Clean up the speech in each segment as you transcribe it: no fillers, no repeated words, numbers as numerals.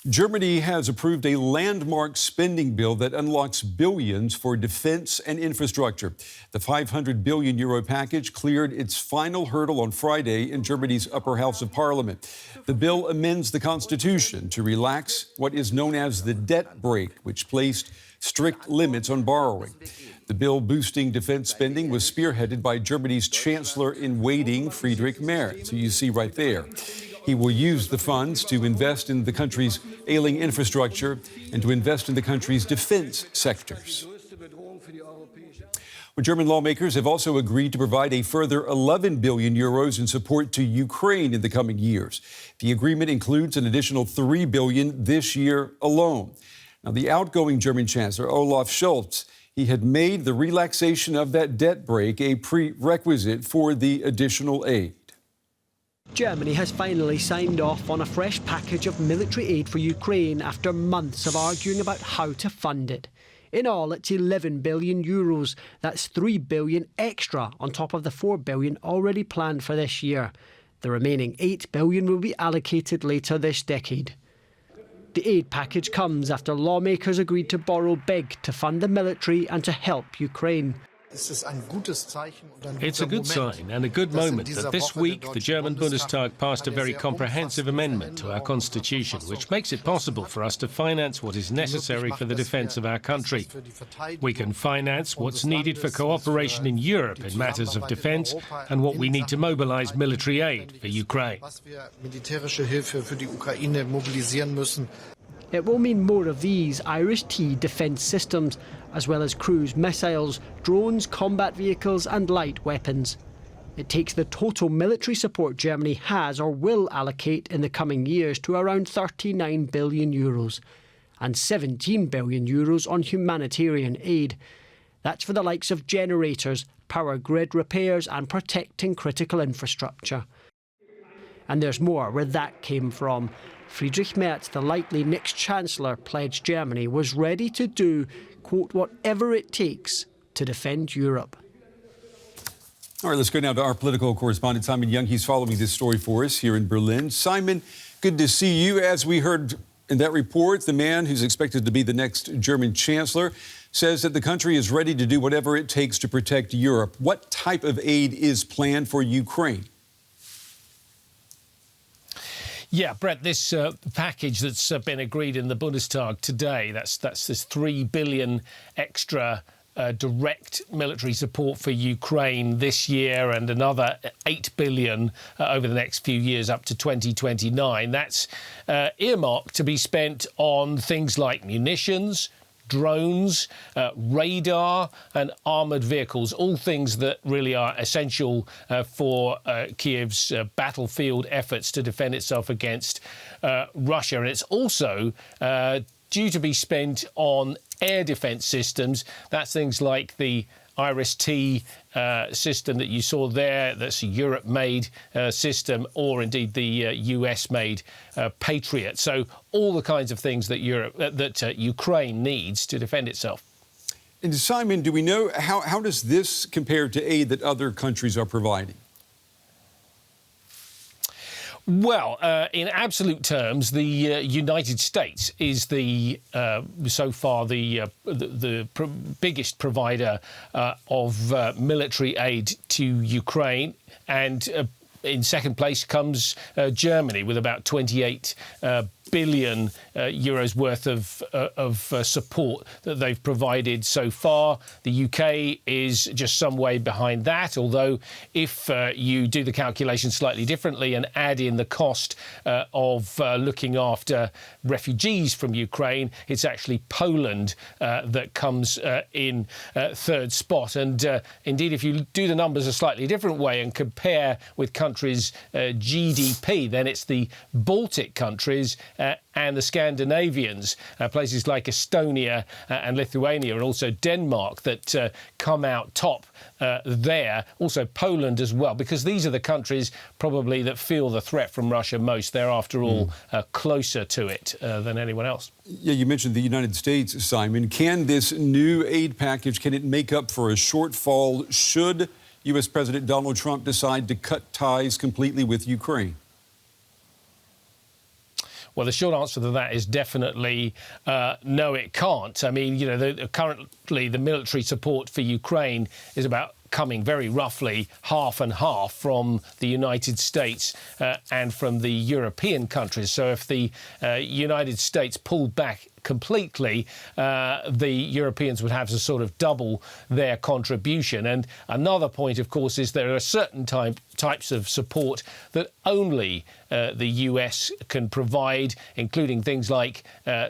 Germany has approved a landmark spending bill that unlocks billions for defense and infrastructure. The 500 billion euro package cleared its final hurdle on Friday in Germany's upper house of parliament. The bill amends the constitution to relax what is known as the debt brake, which placed strict limits on borrowing. The bill boosting defense spending was spearheaded by Germany's Chancellor-in-waiting, Friedrich Merz, who you see right there. He will use the funds to invest in the country's ailing infrastructure and to invest in the country's defense sectors. Well, German lawmakers have also agreed to provide a further 11 billion euros in support to Ukraine in the coming years. The agreement includes an additional 3 billion this year alone. Now, the outgoing German Chancellor Olaf Scholz, he had made the relaxation of that debt brake a prerequisite for the additional aid. Germany has finally signed off on a fresh package of military aid for Ukraine after months of arguing about how to fund it. In all, it's 11 billion euros. That's 3 billion extra on top of the 4 billion already planned for this year. The remaining 8 billion will be allocated later this decade. The aid package comes after lawmakers agreed to borrow big to fund the military and to help Ukraine. It's a good sign and a good moment that this week the German Bundestag passed a very comprehensive amendment to our constitution, which makes it possible for us to finance what is necessary for the defence of our country. We can finance what's needed for cooperation in Europe in matters of defence and what we need to mobilise military aid for Ukraine. It will mean more of these Irish-T defence systems, as well as cruise missiles, drones, combat vehicles and light weapons. It takes the total military support Germany has or will allocate in the coming years to around 39 billion euros and 17 billion euros on humanitarian aid. That's for the likes of generators, power grid repairs and protecting critical infrastructure. And there's more where that came from. Friedrich Merz, the likely next Chancellor, pledged Germany was ready to do, quote, whatever it takes to defend Europe. All right, let's go now to our political correspondent, Simon Young. He's following this story for us here in Berlin. Simon, good to see you. As we heard in that report, the man who's expected to be the next German Chancellor says that the country is ready to do whatever it takes to protect Europe. What type of aid is planned for Ukraine? Yeah, Brett, this package that's been agreed in the Bundestag today, that's this 3 billion extra direct military support for Ukraine this year and another 8 billion over the next few years up to 2029. That's earmarked to be spent on things like munitions, drones, radar and armoured vehicles, all things that really are essential for Kiev's battlefield efforts to defend itself against Russia. And it's also due to be spent on air defence systems. That's things like the Iris-T system that you saw there, that's a Europe-made system, or indeed the US-made Patriot. So all the kinds of things that Ukraine needs to defend itself. And Simon, do we know how does this compare to aid that other countries are providing? Well, in absolute terms, the United States is so far the biggest provider of military aid to Ukraine, and in second place comes Germany with about 28 billion euros worth of support that they've provided so far. The UK is just some way behind that, although if you do the calculation slightly differently and add in the cost of looking after refugees from Ukraine, it's actually Poland that comes in third spot. And indeed, if you do the numbers a slightly different way and compare with countries' GDP, then it's the Baltic countries and the Scandinavians, places like Estonia and Lithuania, and also Denmark that come out top there. Also Poland as well, because these are the countries probably that feel the threat from Russia most. They're, after all, closer to it than anyone else. Yeah, you mentioned the United States, Simon. Can this new aid package, can it make up for a shortfall should U.S. President Donald Trump decide to cut ties completely with Ukraine? Well, the short answer to that is definitely no, it can't. I mean, you know, currently the military support for Ukraine is about coming very roughly half and half from the United States and from the European countries. So if the United States pulled back completely, the Europeans would have to sort of double their contribution. And another point, of course, is there are certain types of support that only the US can provide, including things like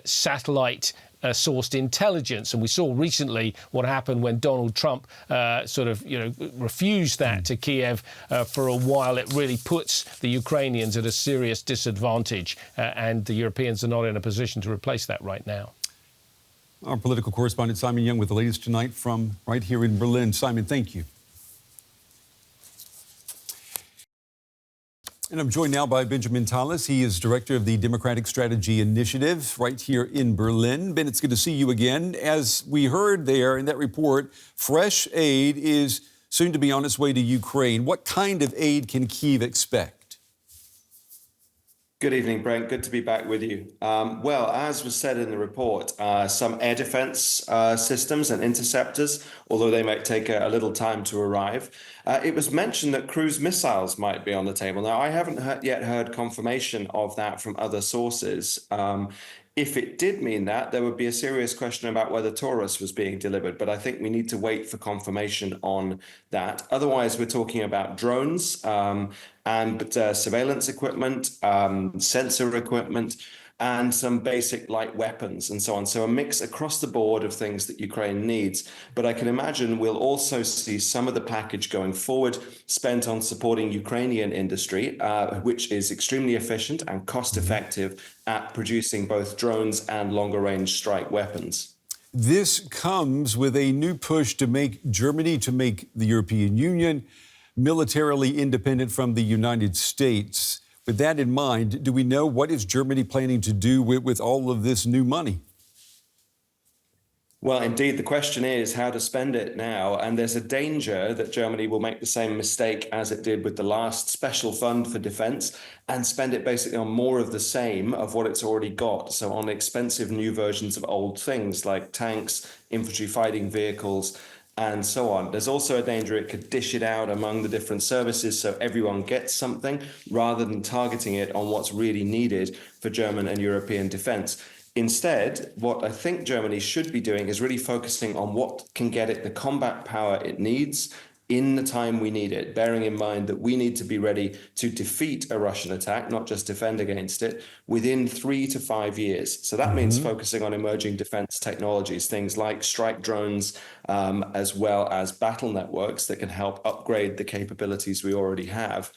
satellite sourced intelligence. And we saw recently what happened when Donald Trump refused that to Kiev for a while. It really puts the Ukrainians at a serious disadvantage, and the Europeans are not in a position to replace that right now. Our political correspondent Simon Young with the latest tonight from right here in Berlin. Simon, thank you. And I'm joined now by Benjamin Tallis. He is director of the Democratic Strategy Initiative right here in Berlin. Ben, it's good to see you again. As we heard there in that report, fresh aid is soon to be on its way to Ukraine. What kind of aid can Kyiv expect? Good evening, Brent. Good to be back with you. Well, as was said in the report, some air defense systems and interceptors, although they might take a little time to arrive. It was mentioned that cruise missiles might be on the table. Now, I haven't yet heard confirmation of that from other sources. If it did mean that, there would be a serious question about whether Taurus was being delivered, but I think we need to wait for confirmation on that. Otherwise, we're talking about drones and surveillance equipment, sensor equipment, and some basic light weapons and so on. So a mix across the board of things that Ukraine needs. But I can imagine we'll also see some of the package going forward spent on supporting Ukrainian industry, which is extremely efficient and cost effective at producing both drones and longer range strike weapons. This comes with a new push to make Germany, to make the European Union militarily independent from the United States. With that in mind, do we know what is Germany planning to do with all of this new money? Well, indeed, the question is how to spend it now. And there's a danger that Germany will make the same mistake as it did with the last special fund for defense and spend it basically on more of the same of what it's already got. So on expensive new versions of old things like tanks, infantry fighting vehicles, and so on. There's also a danger it could dish it out among the different services so everyone gets something rather than targeting it on what's really needed for German and European defense. Instead, what I think Germany should be doing is really focusing on what can get it the combat power it needs in the time we need it, bearing in mind that we need to be ready to defeat a Russian attack, not just defend against it, within 3 to 5 years. So that means focusing on emerging defense technologies, things like strike drones, as well as battle networks that can help upgrade the capabilities we already have.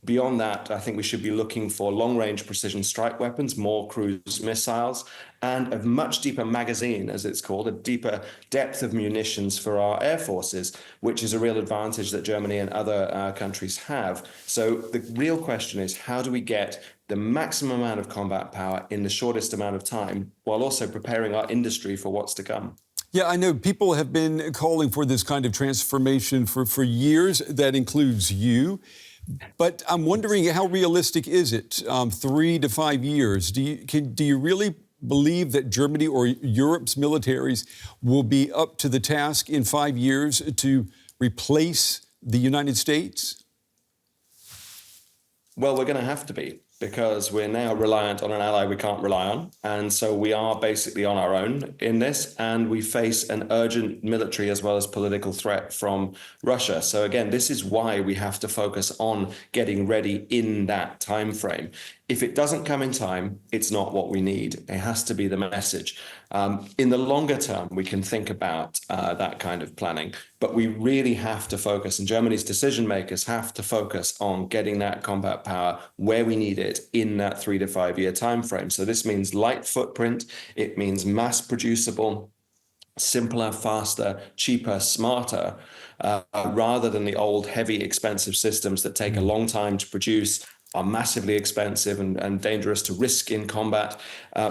Beyond that, I think we should be looking for long-range precision strike weapons, more cruise missiles, and a much deeper magazine, as it's called, a deeper depth of munitions for our air forces, which is a real advantage that Germany and other countries have. So the real question is, how do we get the maximum amount of combat power in the shortest amount of time, while also preparing our industry for what's to come? Yeah, I know people have been calling for this kind of transformation for years. That includes you. But I'm wondering, how realistic is it? 3 to 5 years. Do you really believe that Germany or Europe's militaries will be up to the task in 5 years to replace the United States? Well, we're going to have to be, because we're now reliant on an ally we can't rely on. And so we are basically on our own in this, and we face an urgent military as well as political threat from Russia. So again, this is why we have to focus on getting ready in that time frame. If it doesn't come in time, it's not what we need. It has to be the message. In the longer term, we can think about that kind of planning, but we really have to focus, and Germany's decision makers have to focus on getting that combat power where we need it in that 3 to 5 year time frame. So this means light footprint. It means mass producible, simpler, faster, cheaper, smarter, rather than the old, heavy, expensive systems that take a long time to produce are massively expensive and dangerous to risk in combat,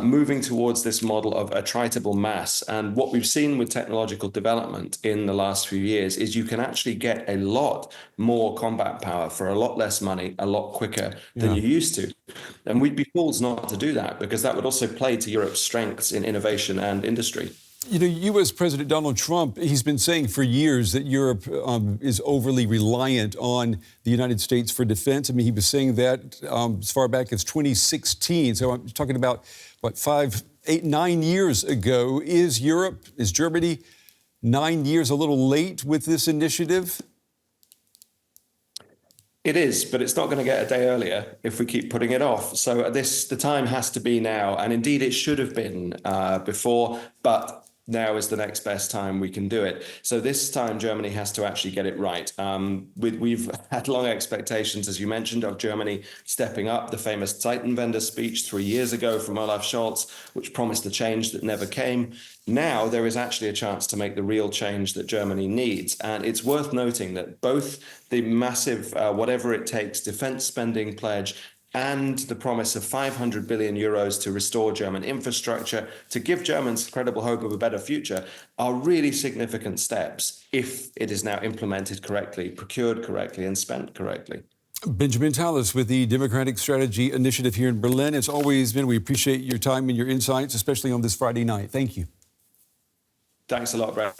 moving towards this model of attritable mass. And what we've seen with technological development in the last few years is you can actually get a lot more combat power for a lot less money, a lot quicker than you used to. And we'd be fools not to do that, because that would also play to Europe's strengths in innovation and industry. You know, U.S. President Donald Trump, he's been saying for years that Europe is overly reliant on the United States for defense. I mean, he was saying that as far back as 2016. So I'm talking about, what, 5, 8, 9 years ago. Is Germany 9 years a little late with this initiative? It is, but it's not going to get a day earlier if we keep putting it off. So the time has to be now. And indeed, it should have been before, but now is the next best time we can do it. So this time, Germany has to actually get it right. We've had long expectations, as you mentioned, of Germany stepping up. The famous Zeitenwende speech 3 years ago from Olaf Scholz, which promised a change that never came. Now there is actually a chance to make the real change that Germany needs. And it's worth noting that both the massive, whatever it takes, defense spending pledge and the promise of 500 billion euros to restore German infrastructure, to give Germans credible hope of a better future, are really significant steps if it is now implemented correctly, procured correctly, and spent correctly. Benjamin Tallis with the Democratic Strategy Initiative here in Berlin. It's always been, we appreciate your time and your insights, especially on this Friday night. Thank you. Thanks a lot, Brad.